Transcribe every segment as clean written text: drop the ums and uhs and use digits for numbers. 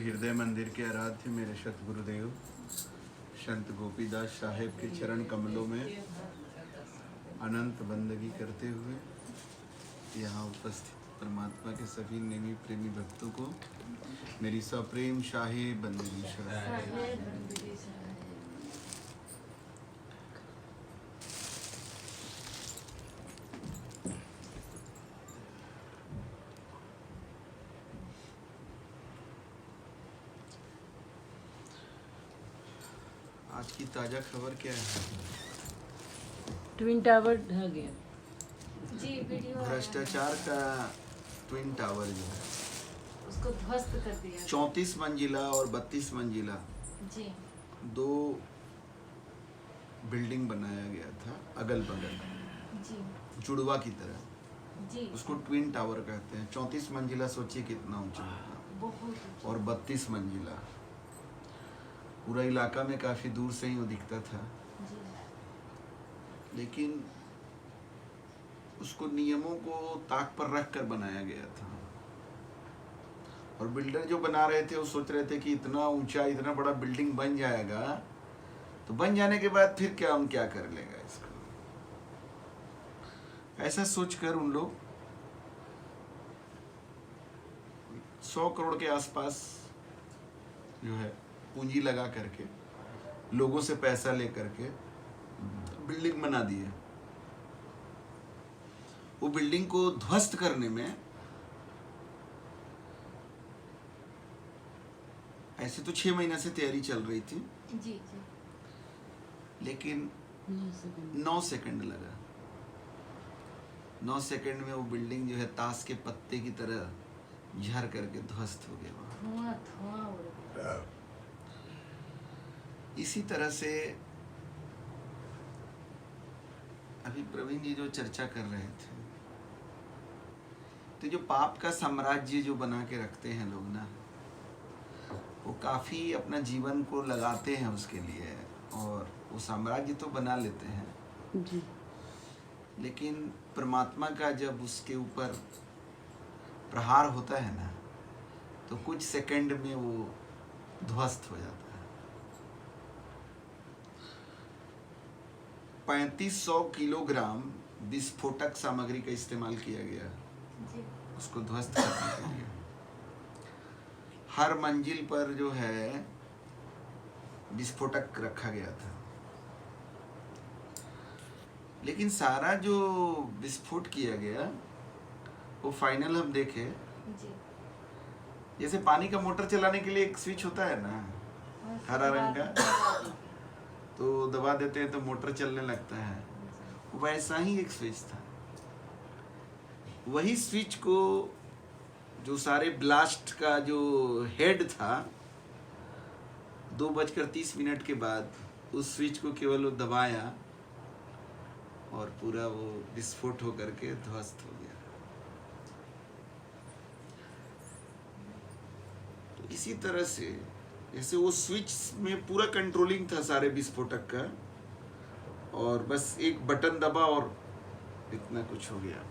हृदय मंदिर के आराध्य मेरे सतगुरुदेव संत गोपीदास साहेब के चरण कमलों में अनंत बंदगी करते हुए यहाँ उपस्थित परमात्मा के सभी नेमी प्रेमी भक्तों को मेरी सप्रेम शाहे बंदगी शरण। आज की ताजा खबर क्या है? ट्विन टावर ढह गया जी, वीडियो भ्रष्टाचार का ट्विन टावर जो है उसको ध्वस्त कर दिया। 34 मंजिला और 32 मंजिला जी दो बिल्डिंग बनाया गया था अगल बगल जी जुड़वा की तरह, जी उसको ट्विन टावर कहते हैं। 34 मंजिला सोचिए कितना ऊंचा होगा, बहुत और 32 मंजिला पूरा इलाका में काफी दूर से ही वो दिखता था। जी लेकिन उसको नियमों को ताक पर रख कर बनाया गया था, और बिल्डर जो बना रहे थे वो सोच रहे थे कि इतना ऊंचा इतना बड़ा बिल्डिंग बन जाएगा तो बन जाने के बाद फिर क्या हम क्या कर लेगा इसको, ऐसा सोचकर उन लोग 100 करोड़ के आसपास जो है पूंजी लगा करके लोगों से पैसा ले करके बिल्डिंग बना दिए। वो बिल्डिंग को ध्वस्त करने में ऐसे तो 6 महीने से तैयारी चल रही थी, जी जी लेकिन 9 सेकंड लगा। 9 सेकंड में वो बिल्डिंग जो है ताश के पत्ते की तरह झर करके ध्वस्त हो गया। धुआं धुआं उड़ गया। इसी तरह से अभी प्रवीण जी जो चर्चा कर रहे थे, तो जो पाप का साम्राज्य जो बना के रखते हैं लोग ना, वो काफी अपना जीवन को लगाते हैं उसके लिए, और वो साम्राज्य तो बना लेते हैं जी। लेकिन परमात्मा का जब उसके ऊपर प्रहार होता है ना, तो कुछ सेकंड में वो ध्वस्त हो जाता है। 3500 किलोग्राम विस्फोटक सामग्री का इस्तेमाल किया गया जी उसको ध्वस्त करने के लिए। हर मंजिल पर जो है विस्फोटक रखा गया था, लेकिन सारा जो विस्फोट किया गया वो फाइनल हम देखें, जी जैसे पानी का मोटर चलाने के लिए एक स्विच होता है ना हरा रंग का, तो दबा देते हैं तो मोटर चलने लगता है, वैसा ही एक स्विच था। वही स्विच को जो सारे ब्लास्ट का जो हेड था 2:30 के बाद उस स्विच को केवल वो दबाया और पूरा वो विस्फोट होकर के ध्वस्त हो गया। तो इसी तरह से जैसे वो स्विच में पूरा कंट्रोलिंग था सारे विस्फोटक का, और बस एक बटन दबा और इतना कुछ हो गया।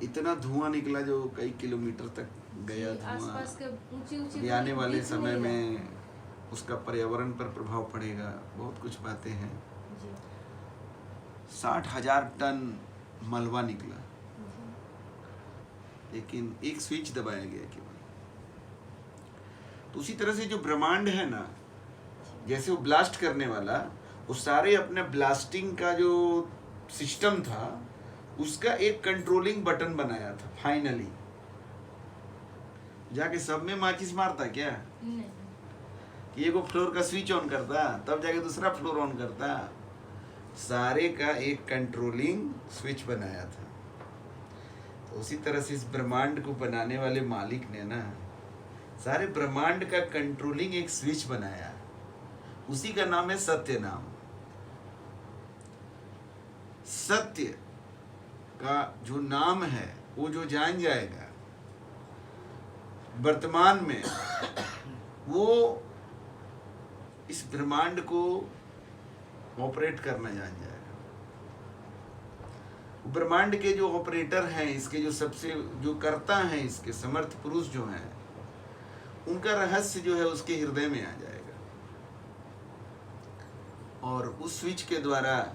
इतना धुआं निकला जो कई किलोमीटर तक गया धुआं। आसपास के ऊंची आने वाले समय में उसका पर्यावरण पर प्रभाव पड़ेगा, बहुत कुछ बातें हैं। 60,000 टन मलबा निकला, लेकिन एक स्विच दबाया गया केवल। तो उसी तरह से जो ब्रह्मांड है ना, जैसे वो ब्लास्ट करने वाला, वो सारे अपने ब्लास्टिंग का जो सिस्टम था उसका एक कंट्रोलिंग बटन बनाया था। फाइनली जाके सब में माचिस मारता क्या कि एगो फ्लोर का स्विच ऑन करता तब जाके दूसरा फ्लोर ऑन करता, सारे का एक कंट्रोलिंग स्विच बनाया था। तो उसी तरह से इस ब्रह्मांड को बनाने वाले मालिक ने ना सारे ब्रह्मांड का कंट्रोलिंग एक स्विच बनाया, उसी का नाम है सत्य नाम। सत्य का जो नाम है वो जो जान जाएगा वर्तमान में, वो इस ब्रह्मांड को ऑपरेट करना जान जाएगा। ब्रह्मांड के जो ऑपरेटर हैं, इसके जो सबसे जो करता हैं, इसके समर्थ पुरुष जो हैं, उनका रहस्य जो है उसके हृदय में आ जाएगा, और उस स्विच के द्वारा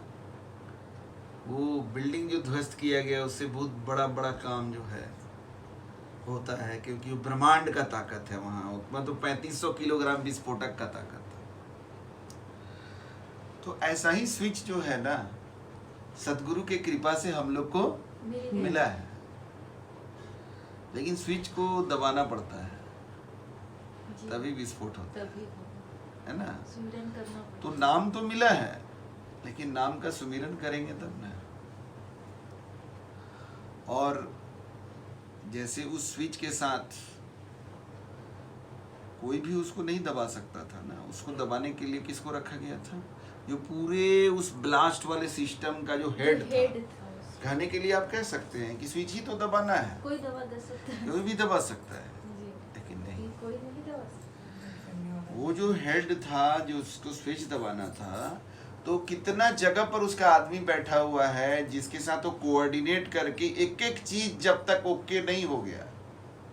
वो बिल्डिंग जो ध्वस्त किया गया उससे बहुत बड़ा बड़ा काम जो है होता है, क्योंकि वो ब्रह्मांड का ताकत है वहाँ, मतलब 3500 किलोग्राम विस्फोटक का ताकत है। तो ऐसा ही स्विच जो है ना, सदगुरु के कृपा से हम लोग को मिला है, लेकिन स्विच को दबाना पड़ता है जी, तभी विस्फोट होता तभी है ना। सुमिरन करना तो पड़ेगा। नाम तो मिला है, लेकिन नाम का सुमिरन करेंगे तब ना। और जैसे उस स्विच के साथ कोई भी उसको नहीं दबा सकता था ना, उसको दबाने के लिए किसको रखा गया था, जो पूरे उस ब्लास्ट वाले सिस्टम का जो हेड था। हेड था उसका। कहने के लिए आप कह सकते हैं कि स्विच ही तो दबाना है, कोई दवा दे सकता है। कोई भी दबा सकता है, जी, लेकिन नहीं। कोई नहीं दबा सकता। वो जो हेड था, जो उसको स्विच दबाना था, तो कितना जगह पर उसका आदमी बैठा हुआ है जिसके साथ वो कोऑर्डिनेट करके एक एक चीज जब तक ओके नहीं हो गया,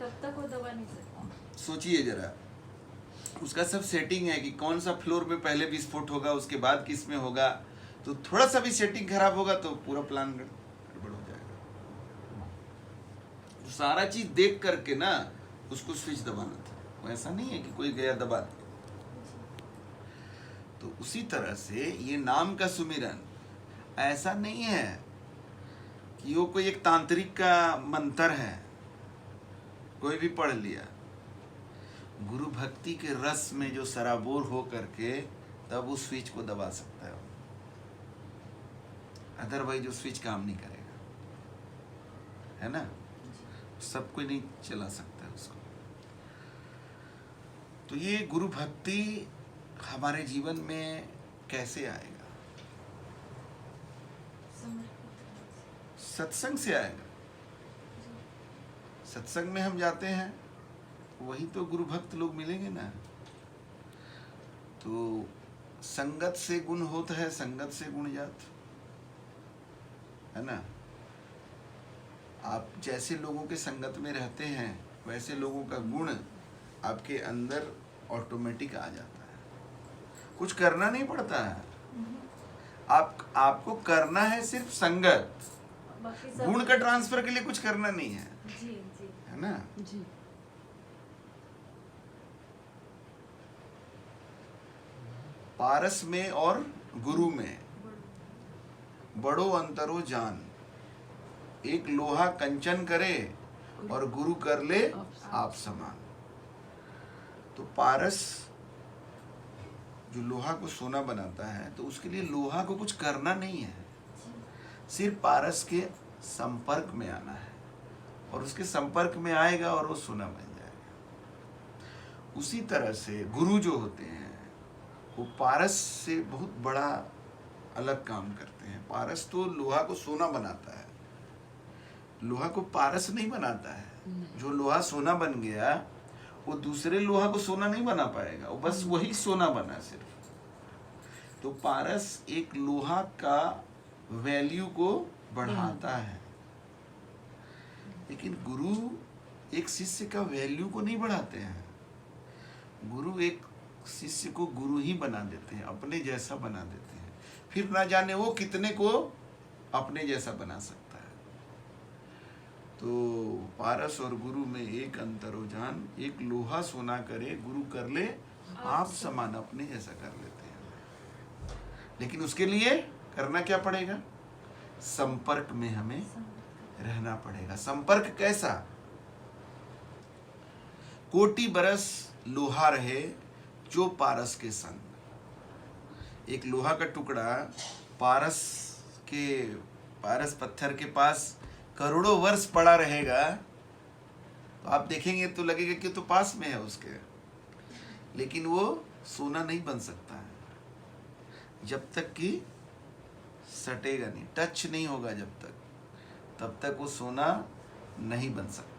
तब तक वो दबा नहीं सकता। सोचिए जरा, उसका सब सेटिंग है कि कौन सा फ्लोर में पहले विस्फोट होगा, उसके बाद किस में होगा। तो थोड़ा सा भी सेटिंग खराब होगा तो पूरा प्लान गड़बड़ हो जाएगा। तो सारा चीज देख करके ना उसको स्विच दबाना था, वो ऐसा नहीं है कि कोई गया दबा दिया। तो उसी तरह से ये नाम का सुमिरन ऐसा नहीं है कि वो कोई एक तांत्रिक का मंत्र है, कोई भी पढ़ लिया। गुरु भक्ति के रस में जो सराबोर हो करके तब उस स्विच को दबा सकता है, अदरवाइज जो स्विच काम नहीं करेगा, है ना। सब कोई नहीं चला सकता है उसको। तो ये गुरु भक्ति हमारे जीवन में कैसे आएगा? सत्संग से आएगा। सत्संग में हम जाते हैं, वही तो गुरु भक्त लोग मिलेंगे ना। तो संगत से गुण होता है, संगत से गुण जात, है ना। आप जैसे लोगों के संगत में रहते हैं वैसे लोगों का गुण आपके अंदर ऑटोमेटिक आ जाता है, कुछ करना नहीं पड़ता है। आपको करना है सिर्फ संगत, बाकी सब गुण का ट्रांसफर के लिए कुछ करना नहीं है, जी जी है ना। जी। पारस में और गुरु में बड़ो अंतरो जान, एक लोहा कंचन करे और गुरु कर ले आप समान। तो पारस जो लोहा को सोना बनाता है, तो उसके लिए लोहा को कुछ करना नहीं है, सिर्फ पारस के संपर्क में आना है, और उसके संपर्क में आएगा और वो सोना बन जाएगा। उसी तरह से गुरु जो होते हैं वो पारस से बहुत बड़ा अलग काम करते हैं। पारस तो लोहा को सोना बनाता है, लोहा को पारस नहीं बनाता है। जो लोहा सोना बन गया वो दूसरे लोहा को सोना नहीं बना पाएगा, वो बस वही सोना बना सिर्फ। तो पारस एक लोहा का वैल्यू को बढ़ाता है, लेकिन गुरु एक शिष्य का वैल्यू को नहीं बढ़ाते हैं। गुरु एक शिष्य को गुरु ही बना देते हैं, अपने जैसा बना देते हैं, फिर ना जाने वो कितने को अपने जैसा बना सकता है। तो पारस और गुरु में एक अंतर हो जान, एक लोहा सोना करे गुरु कर ले आप समान, अपने जैसा कर लेते हैं। लेकिन उसके लिए करना क्या पड़ेगा? संपर्क में हमें रहना पड़ेगा। संपर्क कैसा? कोटि बरस लोहा रहे जो पारस के संग। एक लोहा का टुकड़ा पारस पत्थर के पास करोड़ों वर्ष पड़ा रहेगा, तो आप देखेंगे तो लगेगा कि तो पास में है उसके, लेकिन वो सोना नहीं बन सकता है जब तक कि सटेगा नहीं, टच नहीं होगा जब तक, तब तक वो सोना नहीं बन सकता।